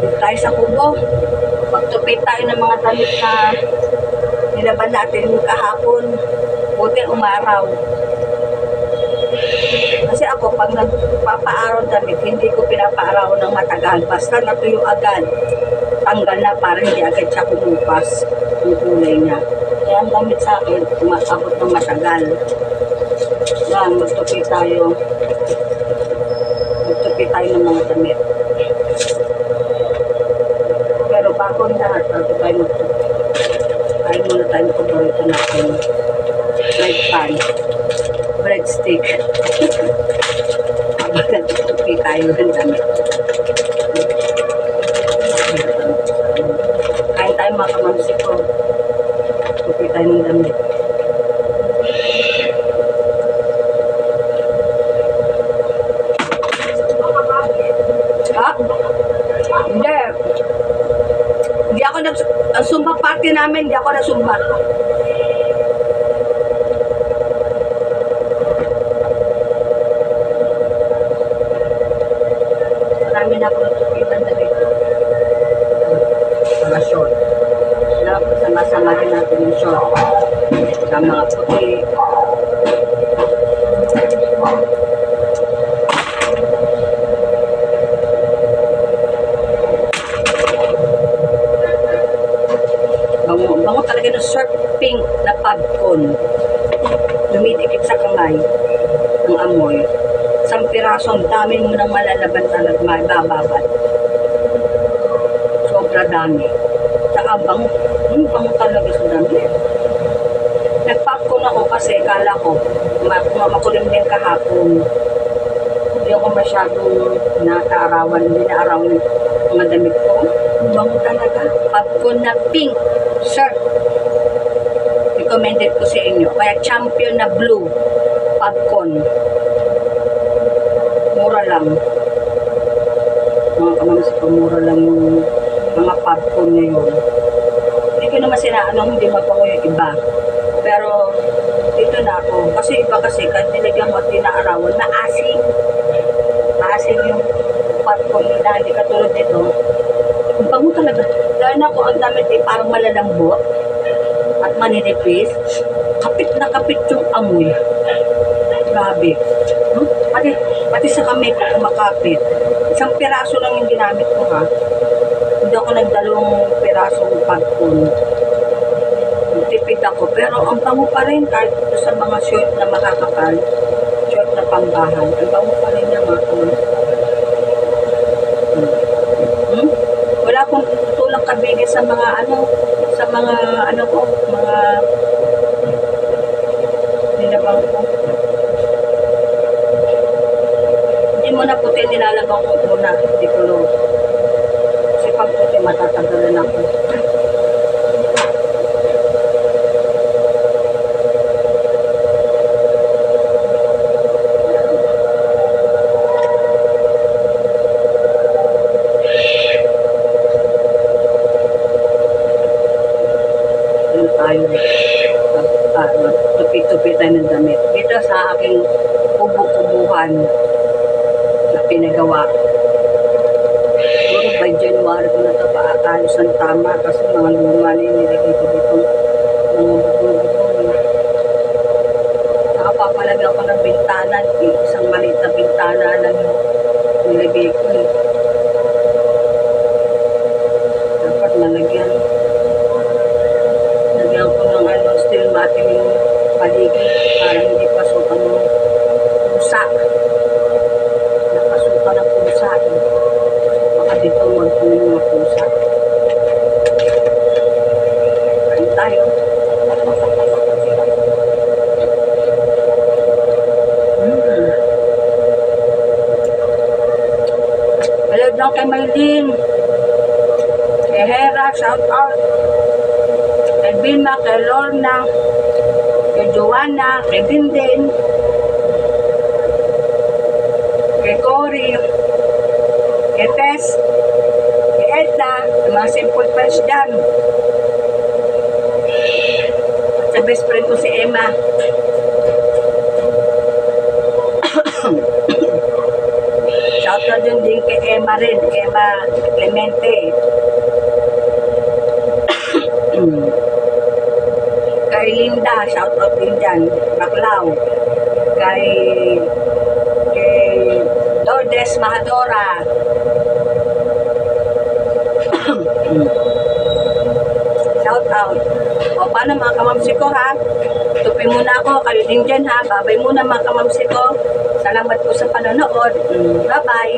Dito tayo sa kubo. Magtupit tayo ng mga damit na nilaban natin kahapon. Buti umaraw. Kasi ako, pag nagpapaaraw damit, hindi ko pinapaaraw ng matagal. Basta natuyo agad. Tanggal na para hindi agad siya kumupas yung kulay niya. Kaya ang damit sa akin, umaabot ng matagal. Yan, magtupit tayo. Magtupit tayo ng mga damit. Pero bago lahat, bago tayo magtupit, tayo muna tayo ng paborito natin. Bread pan. Breadstick. Magtupit tayo ng damit. Kain tayo mga kamamsi ko. Tupit tayo ng damit. Hindi. Hindi ako ang sumba party namin, hindi ako nagsumba. Marami na ako natupitan na dito. Mga short. Sama-sama rin natin yung short. Sa mga puti. Bango talaga ng surf pink na popcorn. Dumidikit sa kamay ng amoy. Isang piraso, ang dami mo nang malalaban talaga, mabababad. Sobra dami. Saka bango talaga sa dami. Nag-popcorn ako kasi kala ko makulim din kahapon. Hindi ako masyadong nakaarawan, hindi naarawan ng mga damit ko. Bango talaga. Popcorn na pink shirt. Recommended ko sa inyo. Kaya champion na blue popcorn. Mura lang. Mga kamamsi ko, mura lang yung mga popcorn ngayon. Hindi ko naman sinaanong hindi mabango yung iba. Pero dito na ako. Kasi iba kasi kahit nilagyan mo at dinaarawan, maasim. Maasim yung popcorn nila. Hindi katulad nito. Ang bango talaga. Dahil na ako, ang damit ay parang malalambot at maninipis. Kapit na kapit yung amoy. Grabe. Pati sa kamay ko kumakapit. Isang piraso lang yung ginamit ko ha. Hindi ako nagdalawang pirasong popcorn. Tipid ako. Pero ang bango pa rin kahit sa mga short na makakapal. Short na pambahan. Ang bango pa rin yung mga wala akong tulak kabigay sa mga mga nilabang ko. Hindi mo na puti nilalabang ko muna, hindi ko lo. Kasi pag puti matatagalan ako. Tupi-tupi tayo ng damit. Dito sa aking kubo-kubuhan na pinagawa. Siguro by January ko na ito paakalos ng tama kasi mga luma na yung nilagay ko dito. Mga bubong-bubong. Nakapapalagyan ko ng bintana. Isang maliit na bintana lang nilagay ko. Dapat nalagyan. Ko ng steel matting yung paligid para hindi pasukan ng pusa. Napasukan ng pusa. Baka dito magpunin yung mga pusa. Kain tayo. Hello lang kay Maylin. Kay Hera, shout out. Kay Vilma, kay Lorna, kay Joanna, kay Dindin, kay Cory, kay Tess, kay Edna, yung mga simple friends dyan. At sa best friend ko si Emma. Shout out din kay Emma rin, Emma Clemente. Kay Linda, shout out din dyan, Baclaw. Kay Lourdes Mahadora. Shout out. O paano mga kamamsi ko ha? Tupi muna ako, kayo din dyan ha. Babay muna mga kamamsi ko. Salamat po sa panonood. Bye-bye.